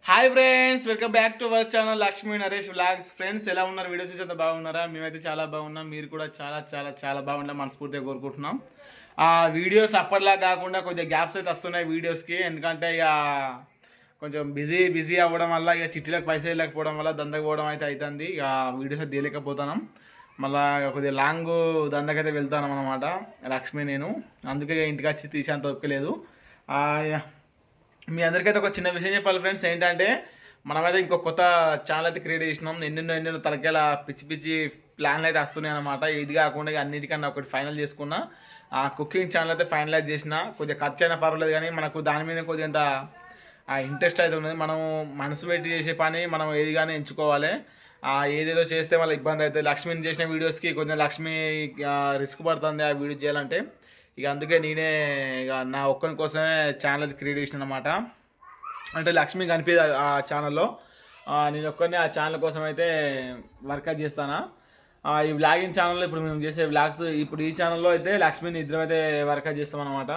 Hi friends, welcome back to our channel Lakshmi Naresh vlogs. Friends, ఎలా ఉన్నారు? Videos చూసి బాగున్నారా? మేమైతే చాలా బాగున్నాం. మీరు కూడా చాలా చాలా చాలా బాగుంటాం మనస్ఫూర్తిగా కోరుకుంటున్నాం. ఆ వీడియోస్ అప్పటిలా కాకుండా కొద్దిగా గ్యాప్స్ అయితే వస్తున్నాయి వీడియోస్కి. ఎందుకంటే ఇక కొంచెం బిజీ అవ్వడం వల్ల, ఇక చిట్టీలకు పైసలు వెళ్ళకపోవడం వల్ల దందకపోవడం అయితే అవుతుంది. ఇక వీడియోస్ అయితే తీయలేకపోతున్నాం. మళ్ళీ కొద్దిగా లాంగ్ దందకైతే వెళ్తాను అనమాట లక్ష్మి నేను. అందుకే ఇంటికి వచ్చి తీసేంత ఒప్పుకోలేదు. మీ అందరికైతే ఒక చిన్న విషయం చెప్పాలి ఫ్రెండ్స్. ఏంటంటే మనమైతే ఇంకో కొత్త ఛానల్ అయితే క్రియేట్ చేసినాం. ఎన్నెన్నో తలకేలా పిచ్చి పిచ్చి ప్లాన్లు అయితే వస్తున్నాయి అనమాట. ఇది కాకుండా అన్నిటికన్నా ఒకటి ఫైనల్ చేసుకున్నా. ఆ కుకింగ్ ఛానల్ అయితే ఫైనలైజ్ చేసిన. కొద్దిగా ఖర్చు అయినా పర్వాలేదు, కానీ మనకు దాని మీద కొద్దిగా ఇంట్రెస్ట్ అయితే ఉన్నది. మనం మనసు పెట్టి చేసే పని మనం ఏది కానీ ఎంచుకోవాలి. ఏదేదో చేస్తే మళ్ళీ ఇబ్బంది అవుతుంది. లక్ష్మిని చేసిన వీడియోస్కి కొంచెం లక్ష్మి రిస్క్ పడుతుంది ఆ వీడియో చేయాలంటే. ఇక అందుకే నేనే ఇక నా ఒక్కని కోసమే ఛానల్ క్రియేట్ చేసిన అనమాట. అంటే లక్ష్మి కనిపించదు ఆ ఛానల్లో. నేను ఒక్కరిని ఆ ఛానల్ కోసం అయితే వర్కౌట్ చేస్తాను. ఈ వ్లాగింగ్ ఛానల్లో ఇప్పుడు మేము చేసే వ్లాగ్స్, ఇప్పుడు ఈ ఛానల్లో అయితే లక్ష్మిని ఇద్దరం అయితే వర్కౌట్ చేస్తామన్నమాట.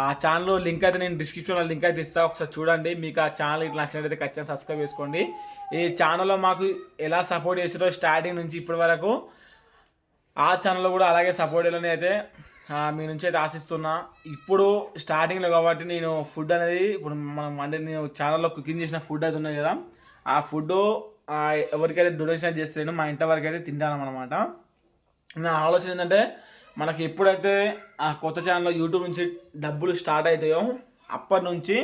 ఆ ఛానల్ లింక్ అయితే నేను డిస్క్రిప్షన్లో లింక్ అయితే ఇస్తాను, ఒకసారి చూడండి. మీకు ఆ ఛానల్ ఇట్లా నచ్చినట్టయితే ఖచ్చితంగా సబ్స్క్రైబ్ చేసుకోండి. ఈ ఛానల్లో మాకు ఎలా సపోర్ట్ చేసారో స్టార్టింగ్ నుంచి ఇప్పటి వరకు ఆ ఛానల్లో కూడా అలాగే సపోర్ట్ చేయాలని అయితే మీ నుంచి అయితే ఆశిస్తున్నా. ఇప్పుడు స్టార్టింగ్లో కాబట్టి నేను ఫుడ్ అనేది ఇప్పుడు మనం అంటే నేను ఛానల్లో కుకింగ్ చేసిన ఫుడ్ అయితే ఉన్నది కదా, ఆ ఫుడ్ ఎవరికైతే డొనేషన్ చేస్తలేను, మా ఇంటి వరకు అయితే తింటాను అనమాట. నా ఆలోచన ఏంటంటే, మనకి ఎప్పుడైతే ఆ కొత్త ఛానల్లో యూట్యూబ్ నుంచి డబ్బులు స్టార్ట్ అవుతాయో అప్పటి నుంచి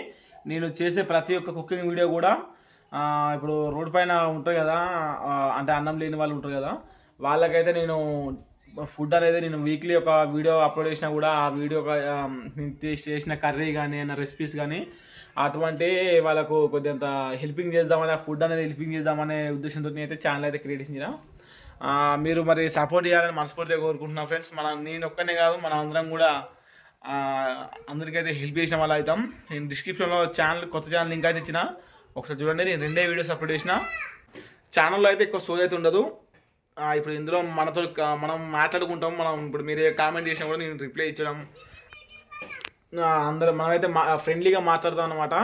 నేను చేసే ప్రతి ఒక్క కుకింగ్ వీడియో కూడా ఇప్పుడు రోడ్డు పైన ఉంటారు కదా, అంటే అన్నం లేని వాళ్ళు ఉంటారు కదా, వాళ్ళకైతే నేను ఫుడ్ అనేది నేను వీక్లీ ఒక వీడియో అప్లోడ్ చేసినా కూడా ఆ వీడియో నేను చేసిన కర్రీ కానీ ఏమైనా రెసిపీస్ కానీ అటువంటి వాళ్ళకు కొద్దింత హెల్పింగ్ చేద్దామని, ఆ ఫుడ్ అనేది హెల్పింగ్ చేద్దామనే ఉద్దేశంతో అయితే ఛానల్ అయితే క్రియేట్ చేసిన. మీరు మరి సపోర్ట్ చేయాలని మనస్ఫూర్తిగా కోరుకుంటున్నాను ఫ్రెండ్స్. నేను ఒక్కనే కాదు, మనం అందరం కూడా అందరికైతే హెల్ప్ చేసిన వాళ్ళు అవుతాం. నేను డిస్క్రిప్షన్లో కొత్త ఛానల్ లింక్ అయితే ఇచ్చిన, ఒకసారి చూడండి. నేను 2 వీడియోస్ అప్లోడ్ చేసిన. ఛానల్లో అయితే ఎక్కువ సోది అయితే ఉండదు. ఇప్పుడు ఇందులో మనం మాట్లాడుకుంటాం. మనం ఇప్పుడు మీరు కామెంట్ చేసినా కూడా నేను రిప్లై ఇచ్చడం, అందరూ మనమైతే ఫ్రెండ్లీగా మాట్లాడతాం అనమాట.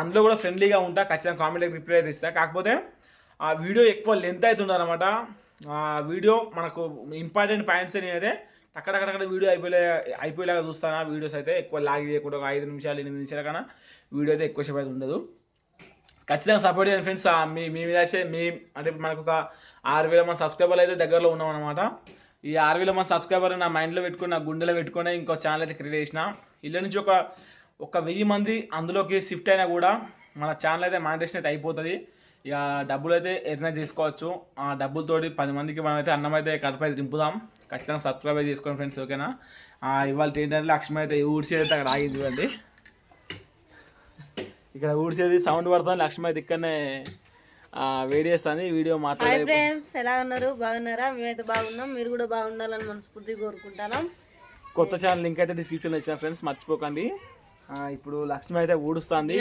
అందులో కూడా ఫ్రెండ్లీగా ఉంటా, ఖచ్చితంగా కామెంట్కి రిప్లై అయితే ఇస్తా. కాకపోతే ఆ వీడియో ఎక్కువ లెంత్ అవుతుంది అనమాట. ఆ వీడియో మనకు ఇంపార్టెంట్ పాయింట్స్ అయితే అక్కడక్కడ వీడియో అయిపోయేలాగా చూస్తాను. వీడియోస్ అయితే ఎక్కువ లాగ్ చేయకుండా ఒక 5 నిమిషాలు 8 నిమిషాల కన్నా వీడియో అయితే ఎక్కువసేపు అయితే ఉండదు. ఖచ్చితంగా సపోర్ట్ చేయండి ఫ్రెండ్స్. మీ మీద అంటే మనకు ఒక 6,000 మంది సబ్స్క్రైబర్లు అయితే దగ్గరలో ఉన్నాం అనమాట. ఈ 6,000 మంది సబ్స్క్రైబర్ నా మైండ్లో పెట్టుకుని, నా గుండెలో పెట్టుకుని ఇంకో ఛానల్ అయితే క్రియేట్ చేసిన. ఇళ్ళ నుంచి ఒక 1,000 మంది అందులోకి షిఫ్ట్ అయినా కూడా మన ఛానల్ అయితే మానిటైజేషన్ అయితే అయిపోతుంది. ఇక డబ్బులు అయితే ఎర్న్ చేసుకోవచ్చు. ఆ డబ్బులతోటి 10 మందికి మనం అయితే అన్నం అయితే కడుపు అయితే దింపుదాం. ఖచ్చితంగా సబ్స్క్రైబ్ చేసుకోండి ఫ్రెండ్స్, ఓకేనా? ఇవాళ ఏంటంటే లక్ష్మి అయితే ఊడ్చి అయితే అక్కడ ఆగింది చూడండి. ఇక్కడ ఊడ్చేది సౌండ్ పడుతుంది. లక్ష్మి అయితే ఇక్కడనే వేడి చేస్తుంది. వీడియో మాట్లాడే ఫ్రెండ్స్, ఎలా ఉన్నారు? బాగున్నారా? మేమైతే బాగున్నాం. మీరు కూడా బాగుండాలని మనస్ఫూర్తిగా కోరుకుంటాను. కొత్త ఛానల్ లింక్ అయితే డిస్క్రిప్షన్లో ఇచ్చిన ఫ్రెండ్స్, మర్చిపోకండి. ఇప్పుడు లక్ష్మి అయితే ఊడుస్తుంది.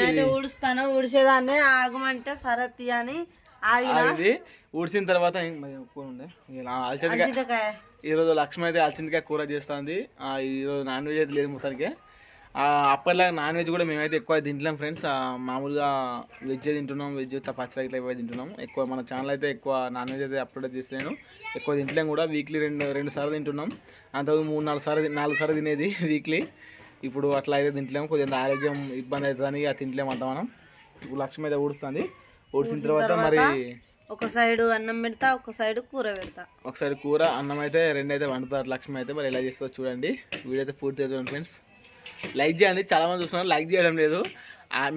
ఊడ్చేదాన్ని ఆగమంటే సరతి అని ఆగి ఊడ్చిన తర్వాత ఈరోజు లక్ష్మి అయితే అలసిందికాయ కూర చేస్తుంది. ఈరోజు నాన్ వెజ్ అయితే లేదు మొత్తానికి. అప్పటిలాగా నాన్ వెజ్ కూడా మేమైతే ఎక్కువ తింటున్నాం ఫ్రెండ్స్. మామూలుగా వెజ్ తింటున్నాం, వెజ్ పచ్చడి ఇట్లా ఎక్కువ తింటున్నాం. ఎక్కువ మన ఛానల్ అయితే ఎక్కువ నాన్ వెజ్ అయితే అప్లోడ్ చేస్తలేను, ఎక్కువ తింటలేం కూడా. వీక్లీ రెండు సార్లు తింటున్నాం. అంతకు 4 సార్లు తినేది వీక్లీ. ఇప్పుడు అట్లా అయితే తింటలేము, కొద్దిగా ఆరోగ్యం ఇబ్బంది అవుతుందని ఇక తింటలేము అంతా మనం. ఇప్పుడు లక్ష్మి అయితే ఊడుస్తుంది. ఊడ్చిన తర్వాత మరి ఒక సైడ్ అన్నం పెడతా, ఒక సైడ్ కూర పెడతా. ఒక సైడ్ కూర, అన్నం అయితే 2 అయితే వండుతారు లక్ష్మి అయితే. మరి ఎలా చేస్తుందో చూడండి. వీడియో అయితే పూర్తిగా చూడండి ఫ్రెండ్స్. లైక్ చేయండి, చాలా మంది చూస్తున్నారు, లైక్ చేయడం లేదు.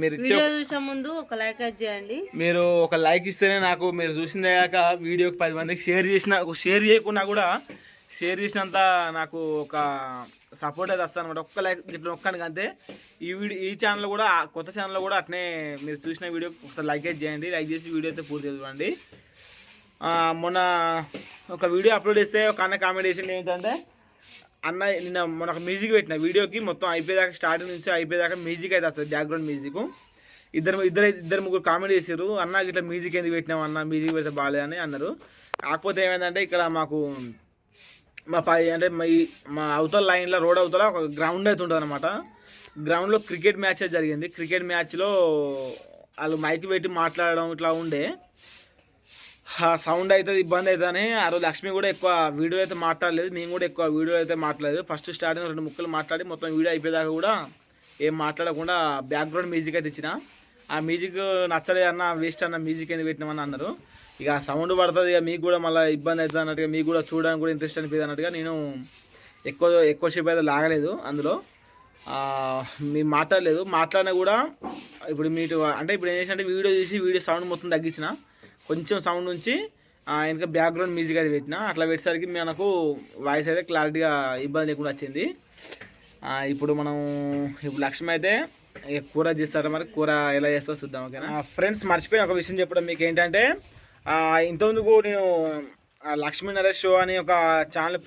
మీరు చూసే ముందు ఒక లైక్ చేయండి. మీరు ఒక లైక్ ఇస్తేనే నాకు, మీరు చూసిందే కాక వీడియోకి 10 మందికి షేర్ చేయకుండా కూడా షేర్ చేసినంత నాకు ఒక సపోర్ట్ అయితే వస్తుంది అనమాట. ఒక్క లైక్ ఇట్లా ఒక్కడికి అంతే. ఈ ఛానల్ కూడా, కొత్త ఛానల్లో కూడా అట్నే మీరు చూసిన వీడియో ఒకసారి లైక్ అయితే చేయండి. లైక్ చేసి వీడియో అయితే పూర్తి చూడండి. మొన్న ఒక వీడియో అప్లోడ్ చేస్తే ఒక అన్న కామెంట్ చేసింది ఏంటంటే, అన్న నిన్న మనకు మ్యూజిక్ పెట్టిన వీడియోకి మొత్తం అయిపోయేదాకా, స్టార్టింగ్ నుంచి అయిపోయేదాకా మ్యూజిక్ అయితే వస్తుంది, బ్యాక్గ్రౌండ్ మ్యూజిక్. ఇద్దరు ముగ్గురు కామెంట్ చేశారు, అన్న ఇట్లా మ్యూజిక్ ఎందుకు పెట్టినాం అన్న, మ్యూజిక్ పెడితే బాగాలేదని అన్నారు. కాకపోతే ఏమైందంటే, ఇక్కడ మాకు మా అవతల లైన్లో రోడ్ అవతల ఒక గ్రౌండ్ అయితే ఉంటుంది అనమాట. గ్రౌండ్లో క్రికెట్ మ్యాచ్ జరిగింది. క్రికెట్ మ్యాచ్లో వాళ్ళు మైక్ పెట్టి మాట్లాడడం ఇట్లా ఉండే, ఆ సౌండ్ అయితే ఇబ్బంది అవుతుందని ఆ రోజు లక్ష్మి కూడా ఎక్కువ వీడియో అయితే మాట్లాడలేదు, నేను కూడా ఎక్కువ వీడియో అయితే మాట్లాడలేదు. ఫస్ట్ స్టార్టింగ్ 2 ముక్కలు మాట్లాడి మొత్తం వీడియో అయిపోయేదాకా కూడా ఏం మాట్లాడకుండా బ్యాక్గ్రౌండ్ మ్యూజిక్ అయితే ఇచ్చిన. ఆ మ్యూజిక్ నచ్చలేదు అన్న, వేస్ట్ అన్న మ్యూజిక్ ఎందుకు పెట్టినామని అన్నారు. ఇక సౌండ్ పడుతుంది, ఇక మీకు కూడా మళ్ళీ ఇబ్బంది అవుతుంది అన్నట్టుగా, మీకు కూడా చూడడానికి కూడా ఇంట్రెస్ట్ అనిపిస్తుంది అన్నట్టుగా నేను ఎక్కువసేపు అయితే లాగలేదు. అందులో మేము మాట్లాడలేదు. మాట్లాడినా కూడా ఇప్పుడు మీరు అంటే ఇప్పుడు ఏం చేసినట్టే వీడియో తీసి వీడియో సౌండ్ మొత్తం తగ్గించిన, కొంచెం సౌండ్ నుంచి ఇంకా బ్యాక్గ్రౌండ్ మ్యూజిక్ అయితే పెట్టిన. అట్లా పెట్టేసరికి మనకు వాయిస్ అయితే క్లారిటీగా ఇబ్బంది లేకుండా వచ్చింది. ఇప్పుడు లక్ష్మి అయితే కూర చేస్తారు, మరి కూర ఎలా చేస్తారో చూద్దాం. ఓకేనా ఫ్రెండ్స్, మర్చిపోయిన ఒక విషయం చెప్పడం మీకు ఏంటంటే, ఇంతకుముందుకు నేను లక్ష్మీ నరేష్ షో అని ఒక ఛానల్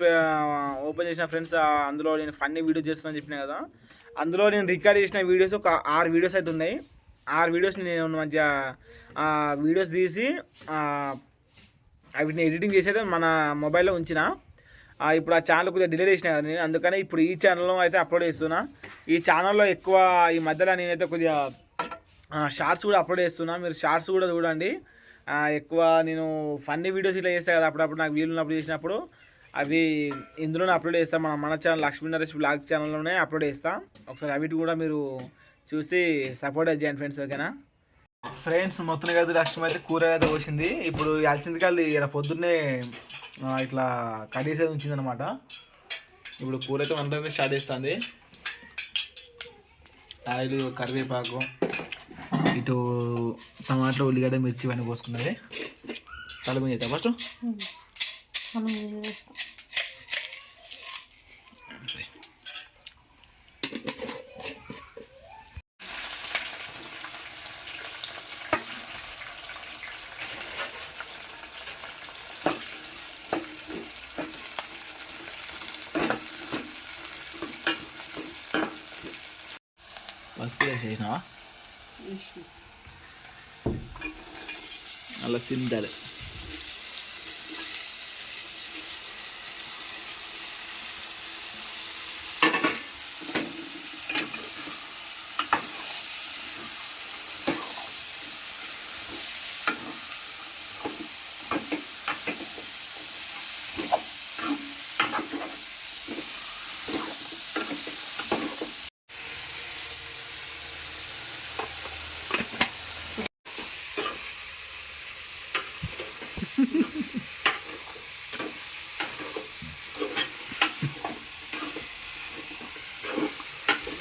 ఓపెన్ చేసిన ఫ్రెండ్స్. అందులో నేను ఫన్నీ వీడియో చేస్తున్నాను చెప్పిన కదా, అందులో నేను రికార్డ్ చేసిన వీడియోస్ ఒక 6 వీడియోస్ అయితే ఉన్నాయి. 6 వీడియోస్ని నేను మంచిగా వీడియోస్ తీసి వీటిని ఎడిటింగ్ చేసి అయితే మన మొబైల్లో ఉంచిన. ఇప్పుడు ఆ ఛానల్ కొద్దిగా డిలీట్ చేసిన కదా నేను, అందుకని ఇప్పుడు ఈ ఛానల్లో అయితే అప్లోడ్ చేస్తున్నా. ఈ ఛానల్లో ఎక్కువ ఈ మధ్యలో నేనైతే కొద్దిగా షార్ట్స్ కూడా అప్లోడ్ చేస్తున్నా, మీరు షార్ట్స్ కూడా చూడండి. ఎక్కువ నేను ఫన్నీ వీడియోస్ ఇట్లా చేస్తాను కదా, అప్పుడప్పుడు నాకు వీలు ఉన్నప్పుడు చేసినప్పుడు అవి ఇందులోనే అప్లోడ్ చేస్తాను. మన ఛానల్ లక్ష్మీ నరేష్ బ్లాగ్ ఛానల్లోనే అప్లోడ్ చేస్తాను. ఒకసారి అవిటి కూడా మీరు చూసి సపోర్ట్ చేయండి ఫ్రెండ్స్. ఓకేనా ఫ్రెండ్స్, మొత్తం అయితే లక్ష్మి అయితే కూర అయితే పోసింది. ఇప్పుడు అలసిందికాయలు ఇలా పొద్దున్నే ఇట్లా కడిగేసేది ఉంచింది అనమాట. ఇప్పుడు కూర అయితే వంట స్టార్ట్ చేస్తుంది. ఆయిల్, కరివేపాకు, ఇటు టమాటో, ఉల్లిగడ్డ, మిర్చి ఇవన్నీ పోసుకున్నది. తలుపు చేస్తా ఫస్ట్. మస్తు చేసినావా? అలా సిందాలి.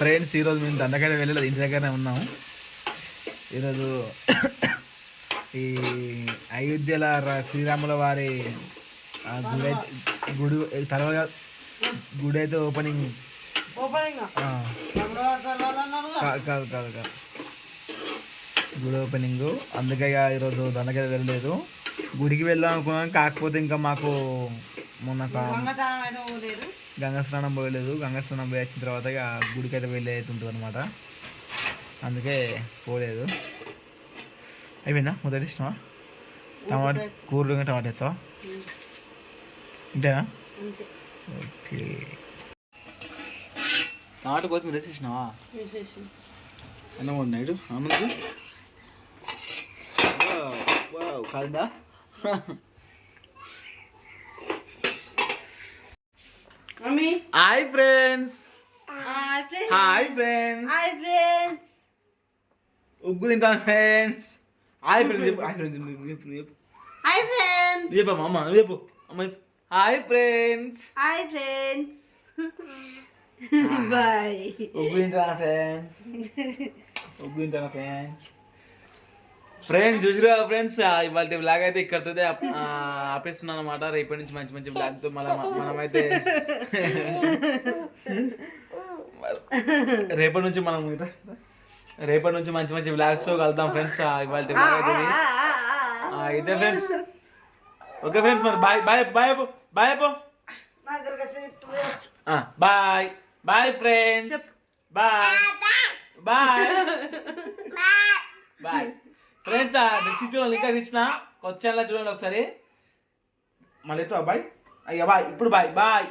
ఫ్రెండ్స్, ఈరోజు మేము దండకాయ వెళ్ళలేదు, ఇంటి దగ్గరనే ఉన్నాము. ఈరోజు ఈ అయోధ్యల శ్రీరాముల వారి గుడి తర్వాత గుడి అయితే ఓపెనింగ్ కాదు గుడి ఓపెనింగ్. అందుకే ఈరోజు దండకాయ వెళ్ళలేదు. గుడికి వెళ్దాం అనుకున్నాను, కాకపోతే ఇంకా మాకు మొన్న గంగా స్నానం పోయలేదు. గంగా స్నానం పోయి వచ్చిన తర్వాత ఇక గుడికి అయితే వెళ్ళి అయితే ఉంటుంది అనమాట, అందుకే పోలేదు. అయిపోయిందా? మొదటి ఇష్టమా? టమాటా కూరలు టమాటా వేస్తావా? ఇంతేనా? ఓకే. టమాటా కొత్తిమీర వేసేసినావా? అన్నం నైట్ అన్నది కాదా? హాయ్ ఫ్రెండ్స్, హాయ్ ఫ్రెండ్స్, ఉగ్గు తింటాను ఫ్రెండ్స్. హాయ్ ఫ్రెండ్స్ చెప్పు, హాయ్ ఫ్రెండ్స్ చెప్పమ్మా, అమ్మ చెప్పు, అమ్మ హాయ్ ఫ్రెండ్స్, బాయ్. ఉగ్గు తింటాను ఫ్రెండ్స్, ఉగ్గు తింటాను ఫ్రెండ్స్. ఫ్రెండ్స్ చూసిరా ఫ్రెండ్స్, ఇవాళ బ్లాగ్ అయితే ఇక్కడితో ఆపేస్తున్నాను అనమాట. రేపటి నుంచి మంచి మంచి బ్లాగ్తో మనమైతే రేపటి నుంచి మంచి మంచి బ్లాగ్స్తో కలుద్దాం ఫ్రెండ్స్. ఇవాళ బ్లాగ్ అయితే ఫ్రెండ్స్. ఓకే ఫ్రెండ్స్, మరి bye bye bye bye bye bye friends, bye bye bye friends. డిస్క్రిప్షన్లో లింక్ అయితే ఇచ్చిన, కొత్త ఛానల్ చూడండి ఒకసారి. మళ్ళీ బాయ్, అయ్యా బాయ్, ఇప్పుడు బాయ్ బాయ్.